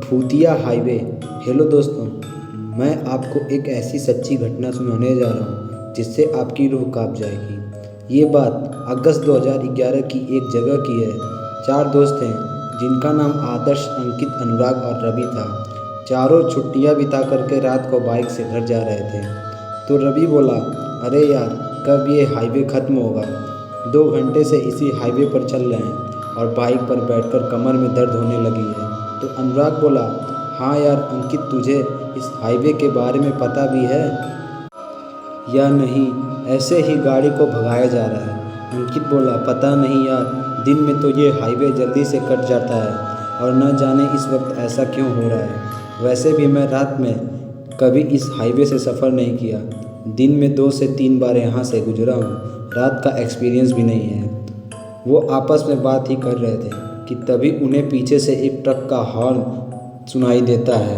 भूतिया highway. Hello दोस्तों, मैं आपको एक ऐसी सच्ची घटना सुनाने जा रहा हूँ जिससे आपकी रूह कांप जाएगी। ये बात अगस्त 2011 की एक जगह की है। 4 दोस्त हैं जिनका नाम आदर्श, अंकित, अनुराग और रवि था। चारों छुट्टियाँ बिता करके रात को बाइक से घर जा रहे थे तो रवि बोला, अरे यार, कब ये हाईवे ख़त्म होगा। 2 घंटे से इसी हाईवे पर चल रहे हैं और बाइक पर बैठकर कमर में दर्द होने लगी है। तो अनुराग बोला, हाँ यार अंकित, तुझे इस हाईवे के बारे में पता भी है या नहीं, ऐसे ही गाड़ी को भगाया जा रहा है। अंकित बोला, पता नहीं यार, दिन में तो ये हाईवे जल्दी से कट जाता है और न जाने इस वक्त ऐसा क्यों हो रहा है। वैसे भी मैं रात में कभी इस हाईवे से सफ़र नहीं किया। दिन में 2 से 3 बार यहाँ से गुजरा हूँ, रात का एक्सपीरियंस भी नहीं है। वो आपस में बात ही कर रहे थे कि तभी उन्हें पीछे से एक ट्रक का हॉर्न सुनाई देता है।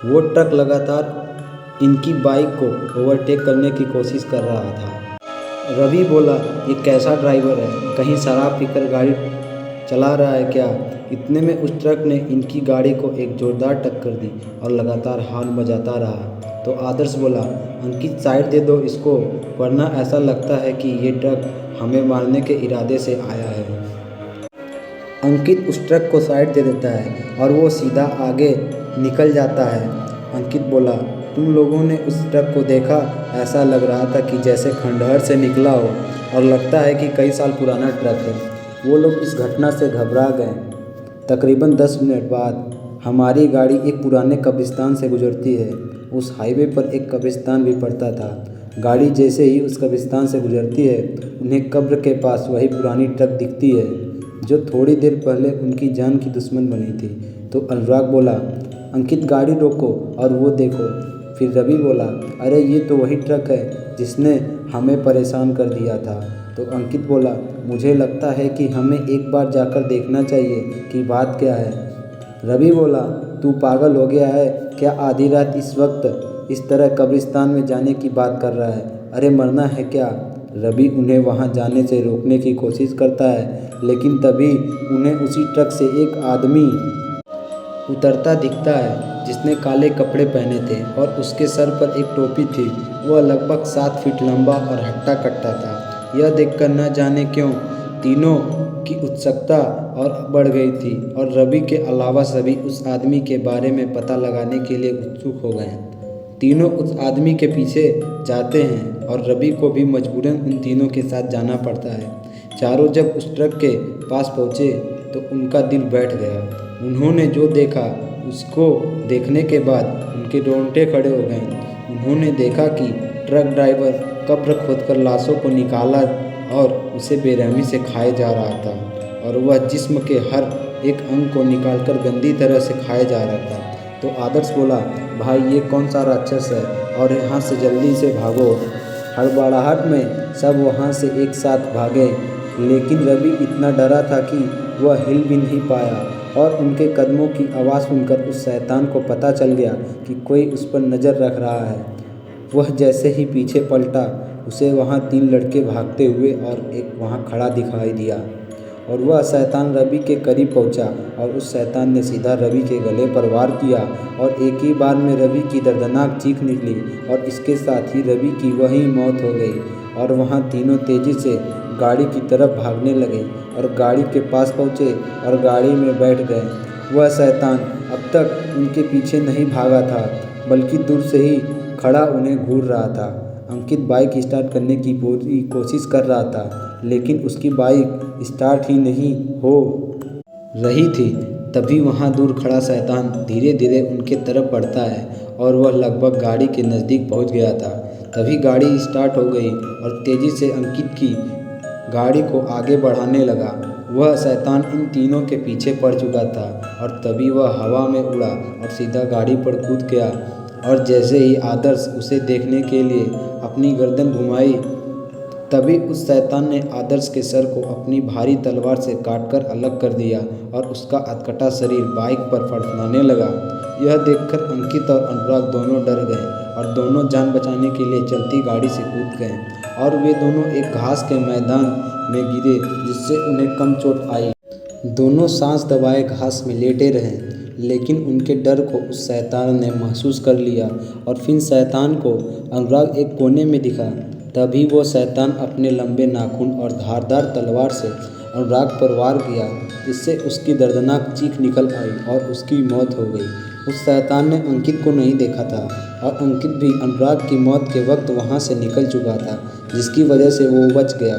वो ट्रक लगातार इनकी बाइक को ओवरटेक करने की कोशिश कर रहा था। रवि बोला, ये कैसा ड्राइवर है, कहीं शराब पीकर गाड़ी चला रहा है क्या। इतने में उस ट्रक ने इनकी गाड़ी को एक जोरदार टक्कर दी और लगातार हॉर्न बजाता रहा। तो आदर्श बोला, अंकित साइड दे दो इसको, वरना ऐसा लगता है कि ये ट्रक हमें मारने के इरादे से आया है। अंकित उस ट्रक को साइड दे देता है और वो सीधा आगे निकल जाता है। अंकित बोला, तुम लोगों ने उस ट्रक को देखा, ऐसा लग रहा था कि जैसे खंडहर से निकला हो और लगता है कि कई साल पुराना ट्रक है। वो लोग इस घटना से घबरा गए। तकरीबन 10 मिनट बाद हमारी गाड़ी एक पुराने कब्रिस्तान से गुजरती है। उस हाईवे पर एक कब्रिस्तान भी पड़ता था। गाड़ी जैसे ही उस कब्रिस्तान से गुजरती है, उन्हें कब्र के पास वही पुरानी ट्रक दिखती है जो थोड़ी देर पहले उनकी जान की दुश्मन बनी थी। तो अनुराग बोला, अंकित गाड़ी रोको और वो देखो। फिर रवि बोला, अरे ये तो वही ट्रक है जिसने हमें परेशान कर दिया था। तो अंकित बोला, मुझे लगता है कि हमें एक बार जाकर देखना चाहिए कि बात क्या है। रवि बोला, तू पागल हो गया है क्या, आधी रात इस वक्त इस तरह कब्रिस्तान में जाने की बात कर रहा है, अरे मरना है क्या। रवि उन्हें वहां जाने से रोकने की कोशिश करता है, लेकिन तभी उन्हें उसी ट्रक से एक आदमी उतरता दिखता है जिसने काले कपड़े पहने थे और उसके सर पर एक टोपी थी। वह लगभग 7 फीट लंबा और हट्टा कट्टा था। यह देखकर न जाने क्यों तीनों की उत्सुकता और बढ़ गई थी और रवि के अलावा सभी उस आदमी के बारे में पता लगाने के लिए उत्सुक हो गए। तीनों उस आदमी के पीछे जाते हैं और रवि को भी मजबूरन उन तीनों के साथ जाना पड़ता है। चारों जब उस ट्रक के पास पहुँचे तो उनका दिल बैठ गया। उन्होंने जो देखा उसको देखने के बाद उनके रोंगटे खड़े हो गए। उन्होंने देखा कि ट्रक ड्राइवर कब्र खोदकर लाशों को निकाला और उसे बेरहमी से खाया जा रहा था और वह जिस्म के हर एक अंग को निकालकर गंदी तरह से खाया जा रहा था। तो आदर्श बोला, भाई ये कौन सा राक्षस है और यहाँ से जल्दी से भागो। हड़बड़ाहट में सब वहाँ से एक साथ भागे, लेकिन रवि इतना डरा था कि वह हिल भी नहीं पाया और उनके कदमों की आवाज़ सुनकर उस शैतान को पता चल गया कि कोई उस पर नज़र रख रहा है। वह जैसे ही पीछे पलटा, उसे वहाँ 3 लड़के भागते हुए और एक वहाँ खड़ा दिखाई दिया और वह शैतान रवि के करीब पहुँचा और उस शैतान ने सीधा रवि के गले पर वार किया और एक ही बार में रवि की दर्दनाक चीख निकली और इसके साथ ही रवि की वहीं मौत हो गई। और वहाँ तीनों तेज़ी से गाड़ी की तरफ भागने लगे और गाड़ी के पास पहुँचे और गाड़ी में बैठ गए। वह शैतान अब तक उनके पीछे नहीं भागा था, बल्कि दूर से ही खड़ा उन्हें घूर रहा था। अंकित बाइक स्टार्ट करने की पूरी कोशिश कर रहा था, लेकिन उसकी बाइक स्टार्ट ही नहीं हो रही थी। तभी वहाँ दूर खड़ा शैतान धीरे धीरे उनके तरफ बढ़ता है और वह लगभग गाड़ी के नज़दीक पहुँच गया था। तभी गाड़ी स्टार्ट हो गई और तेज़ी से अंकित की गाड़ी को आगे बढ़ाने लगा। वह शैतान इन तीनों के पीछे पड़ चुका था और तभी वह हवा में उड़ा और सीधा गाड़ी पर कूद गया। और जैसे ही आदर्श उसे देखने के लिए अपनी गर्दन घुमाई, तभी उस शैतान ने आदर्श के सर को अपनी भारी तलवार से काटकर अलग कर दिया और उसका अधकटा शरीर बाइक पर फड़फड़ाने लगा। यह देखकर अंकित और अनुराग दोनों डर गए और दोनों जान बचाने के लिए चलती गाड़ी से कूद गए। और वे दोनों एक घास के मैदान में गिरे जिससे उन्हें कम चोट आई। दोनों सांस दबाए घास में लेटे रहे, लेकिन उनके डर को उस शैतान ने महसूस कर लिया और फिर शैतान को अनुराग एक कोने में दिखा। तभी वो शैतान अपने लंबे नाखून और धारदार तलवार से अनुराग पर वार किया, जिससे उसकी दर्दनाक चीख निकल आई और उसकी मौत हो गई। उस शैतान ने अंकित को नहीं देखा था और अंकित भी अनुराग की मौत के वक्त वहाँ से निकल चुका था, जिसकी वजह से वो बच गया।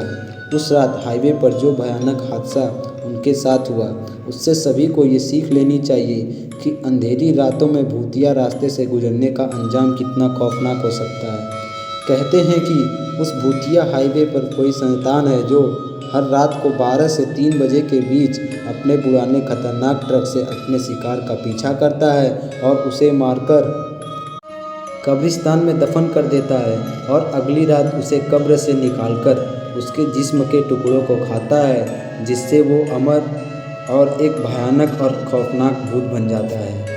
उस रात हाईवे पर जो भयानक हादसा उनके साथ हुआ, उससे सभी को ये सीख लेनी चाहिए कि अंधेरी रातों में भूतिया रास्ते से गुजरने का अंजाम कितना खौफनाक हो सकता है। कहते हैं कि उस भूतिया हाईवे पर कोई शैतान है जो हर रात को 12 से 3 बजे के बीच अपने पुराने खतरनाक ट्रक से अपने शिकार का पीछा करता है और उसे मारकर कब्रिस्तान में दफन कर देता है और अगली रात उसे कब्र से निकालकर उसके जिस्म के टुकड़ों को खाता है, जिससे वो अमर और एक भयानक और खौफनाक भूत बन जाता है।